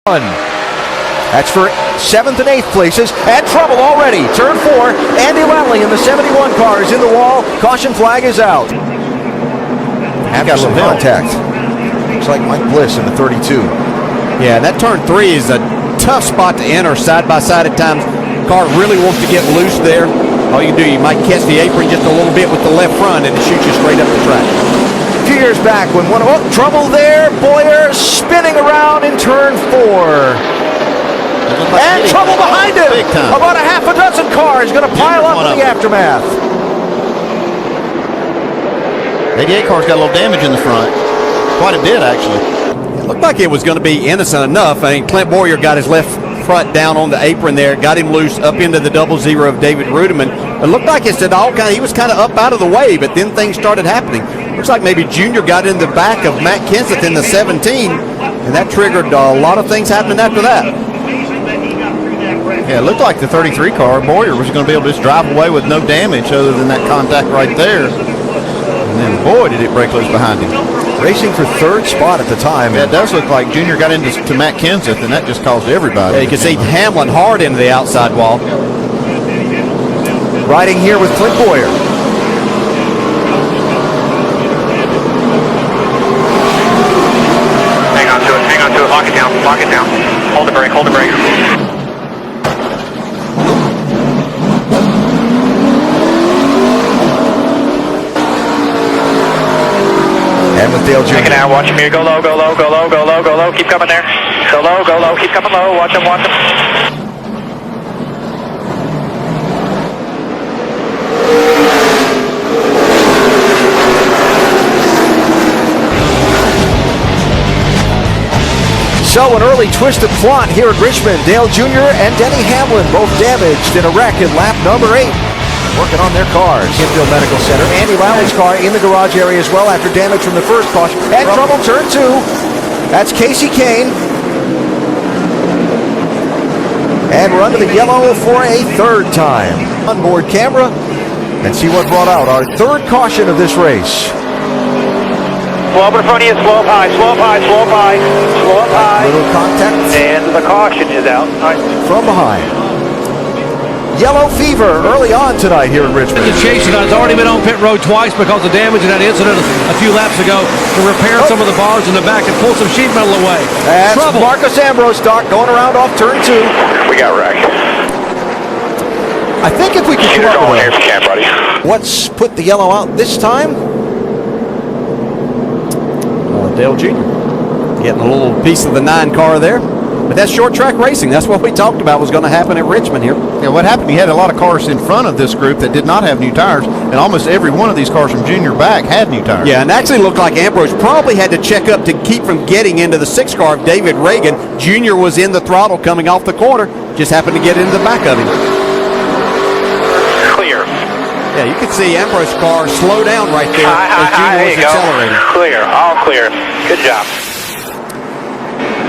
That's for 7th and 8th places, and trouble already. Turn 4, Andy Lally in the 71 car is in the wall. Caution flag is out. Have got some contact. Looks like Mike Bliss in the 32. Yeah, that turn 3 is a tough spot to enter side by side at times. Car really wants to get loose there. All you do, you might catch the apron just a little bit with the left front and it shoots you straight up the track. A few years back when trouble there, Boyer spinning around in turn 4. And trouble behind him. About a half a dozen cars going to pile up in the aftermath. 88 car's got a little damage in the front. Quite a bit, actually. It looked like it was going to be innocent enough. I mean, Clint Boyer got his left front down on the apron there, got him loose up into the 0-0 of David Rudiman. It looked like he was kind of up out of the way, but then things started happening. Looks like maybe Junior got in the back of Matt Kenseth in the 17, and that triggered a lot of things happening after that. Yeah, it looked like the 33 car, Boyer, was going to be able to just drive away with no damage other than that contact right there. And then, boy, did it break loose behind him. Racing for 3rd spot at the time. Yeah, it does look like Junior got into Matt Kenseth, and that just caused everybody. Yeah, you can see Hamlin hard into the outside wall. Riding here with Clint Boyer. Hang on to it, lock it down. Hold the brake. And with Dale Jr. Take it out, watch him here, go low, keep coming there. Go low, keep coming low, watch him. So an early twisted plot here at Richmond. Dale Jr. and Denny Hamlin both damaged in a wreck in lap number 8. Working on their cars. Infield Medical Center. Andy Lally's car in the garage area as well after damage from the first caution. And trouble turn 2. That's Casey Kane. And run to the yellow for a 3rd time. Onboard camera and see what brought out our 3rd caution of this race. Slow up in front of you, slow up high. Little contact. And the caution is out. From behind. Yellow fever early on tonight here in Richmond. Jason has already been on pit road twice because of damage in that incident a few laps ago to repair some of the bars in the back and pull some sheet metal away. That's trouble. Marcus Ambrose stock going around off turn 2. We got wrecked. I think if we could come up with here if you can, buddy. what's put the yellow out this time? Dale Jr. getting a little piece of the 9 car there. But that's short track racing. That's what we talked about was going to happen at Richmond here. Yeah, what happened, he had a lot of cars in front of this group that did not have new tires, and almost every one of these cars from Junior back had new tires. Yeah, and actually looked like Ambrose probably had to check up to keep from getting into the 6 car of David Reagan. Junior was in the throttle coming off the corner, just happened to get into the back of him. Clear. Yeah, you could see Ambrose's car slow down right there as Junior was accelerating. Clear, all clear. Good job.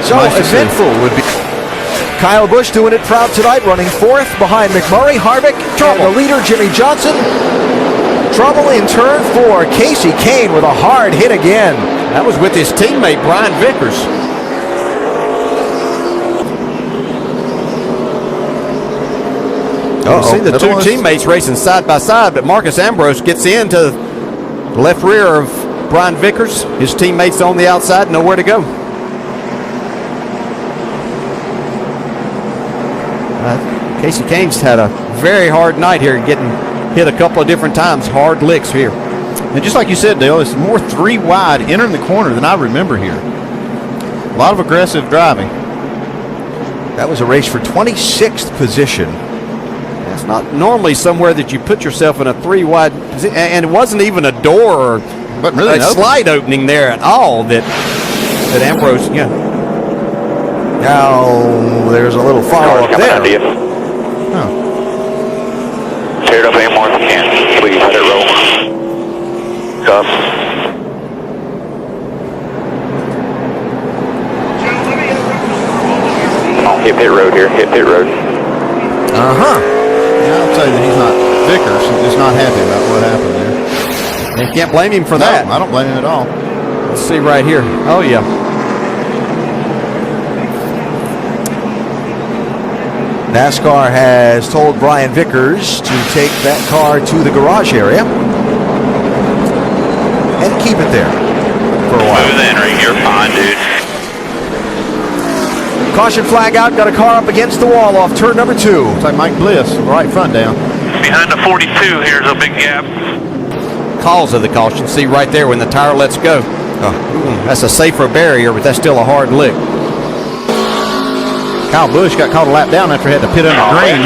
So eventful would be. Kyle Busch doing it proud tonight, running 4th behind McMurray, Harvick, and the leader Jimmy Johnson. Trouble in turn 4. Casey Kane with a hard hit again. That was with his teammate Brian Vickers. You see the 2 teammates racing side by side, but Marcus Ambrose gets into the left rear of Brian Vickers. His teammates on the outside, nowhere to go. Casey Kane's had a very hard night here, getting hit a couple of different times, hard licks here. And just like you said, Dale, it's more 3 wide entering the corner than I remember here. A lot of aggressive driving. That was a race for 26th position. It's not normally somewhere that you put yourself in a 3 wide position, and it wasn't even a door or really a slide opening there at all that Ambrose, yeah. Now there's a little follow-up there. Huh. Tear it up any more if you can. Please let it roll. Come. Oh, hit pit road here. Hit pit road. Uh-huh. Yeah, I'll tell you that he's not. Vickers is not happy about what happened there. You can't blame him for that. I don't blame him at all. Let's see right here. Oh, yeah. NASCAR has told Brian Vickers to take that car to the garage area and keep it there for a while. Smooth entry. You're fine, dude. Caution flag out. Got a car up against the wall off turn number 2. Looks like Mike Bliss, right front down. Behind the 42, here's a big gap. Cause of the caution. See right there when the tire lets go. That's a safer barrier, but that's still a hard lick. Kyle Busch got caught a lap down after he had to pit under green.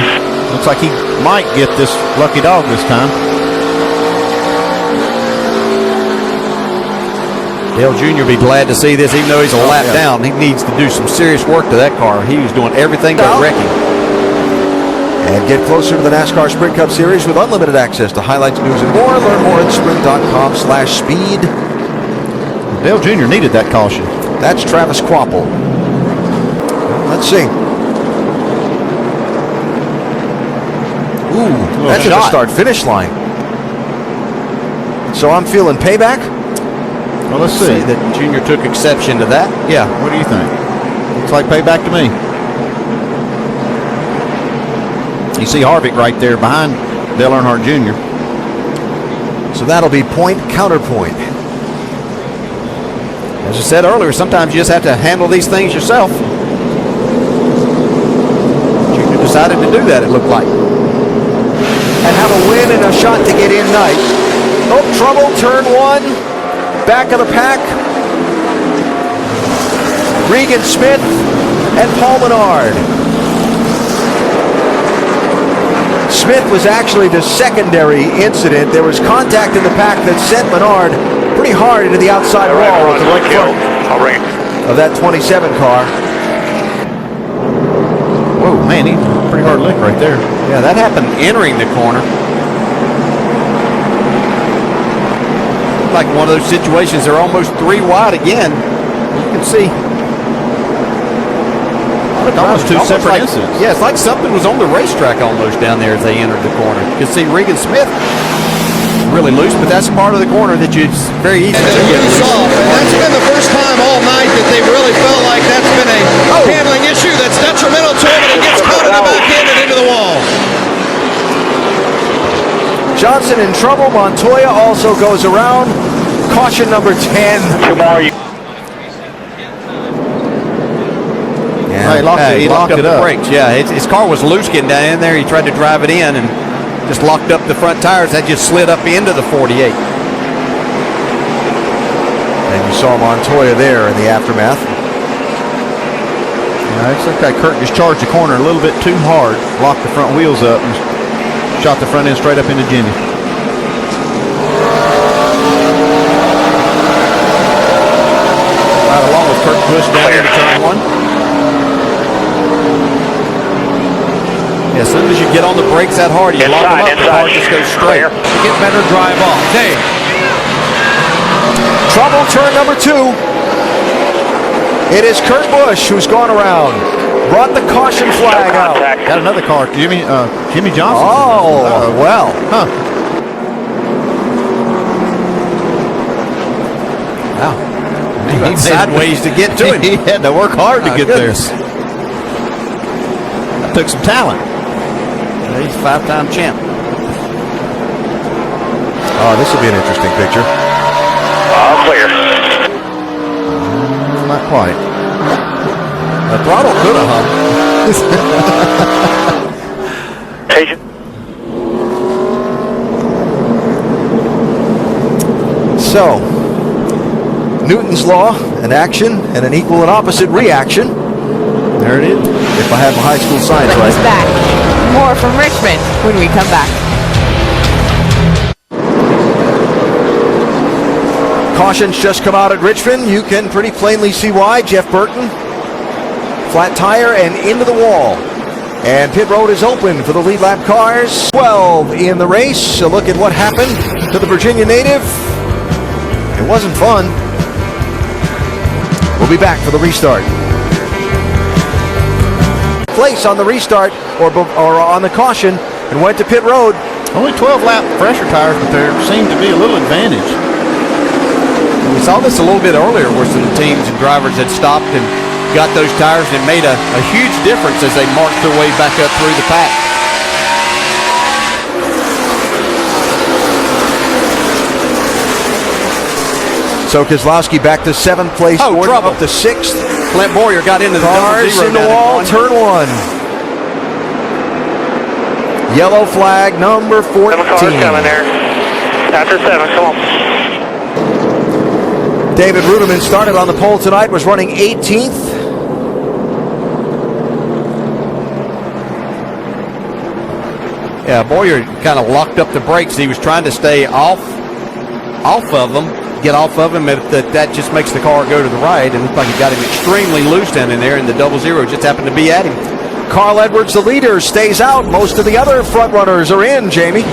Looks like he might get this lucky dog this time. Dale Jr. will be glad to see this, even though he's a lap down. He needs to do some serious work to that car. He was doing everything but wrecking. And get closer to the NASCAR Sprint Cup Series with unlimited access to highlights, news, and more. Learn more at sprint.com/speed. Dale Jr. needed that caution. That's Travis Quapple. Let's see. Ooh, that's at the start-finish line. So I'm feeling payback. Well, let's see. That Junior took exception to that. Yeah, what do you think? Looks like payback to me. You see Harvick right there behind Dale Earnhardt Jr. So that'll be point, counterpoint. As I said earlier, sometimes you just have to handle these things yourself. Junior decided to do that, it looked like. And have a win and a shot to get in night. Oh, trouble, turn 1. Back of the pack. Regan Smith and Paul Menard. Smith was actually the secondary incident. There was contact in the pack that sent Menard pretty hard into the outside wall with the right front I'll bring it. of that 27 car. Whoa, man, he pretty hard lick right there. Yeah, that happened entering the corner. Like one of those situations, they're almost 3 wide again. You can see. Almost two separate incidents. Yeah, it's like something was on the racetrack almost down there as they entered the corner. You can see Regan Smith really loose, but that's part of the corner that it's very easy to get loose loose. off, and that's been the first time all night that they really felt like that's been a handling issue that's detrimental to him, and he gets caught in the back end and into the wall. Johnson in trouble. Montoya also goes around. Caution number 10. Tomorrow you He locked up it the up. brakes. Yeah, his car was loose getting down in there. He tried to drive it in and just locked up the front tires. That just slid up into the 48. And you saw Montoya there in the aftermath. Yeah, it's like that Kurt just charged the corner a little bit too hard, locked the front wheels up, and shot the front end straight up into Jimmy. Right along with Kurt Busch down into turn 1. As soon as you get on the brakes that hard, you lock them up, the car just goes straight. To get better drive off. Dave. Trouble, turn number 2. It is Kurt Busch who's gone around. Brought the caution flag out. Got another car, Jimmy Johnson. Oh, well. Huh. Wow. He went sideways to get to him. He had to work hard to get goodness. there. That took some talent. He's a 5-time champ. Oh, this will be an interesting picture. all clear. Not quite. The throttle could have hung. Station. So, Newton's law, an action and an equal and opposite reaction. There it is. If I have my high school science He's right. back. More from Richmond when we come back. Cautions just come out at Richmond. You can pretty plainly see why. Jeff Burton, flat tire and into the wall. And pit road is open for the lead lap cars. 12 in the race. So look at what happened to the Virginia native. It wasn't fun. We'll be back for the restart. Place on the restart or on the caution and went to pit road. Only 12 lap fresher tires, but there seemed to be a little advantage. We saw this a little bit earlier where some teams and drivers had stopped and got those tires, and it made a huge difference as they marched their way back up through the pack. So Kozlowski back to 7th place. Oh, Gordon trouble. up to 6th. Clint Boyer got into the Cars double zero in the down at wall, one. turn 1. Yellow flag, number 14. 7 cars coming there. After 7, come on. David Ruderman started on the pole tonight, was running 18th. Yeah, Boyer kind of locked up the brakes. He was trying to stay off of them, get off of him. That just makes the car go to the right. It looked like he got him extremely loose down in there, and the double zero just happened to be at him. Carl Edwards, the leader, stays out. Most of the other front runners are in, Jamie.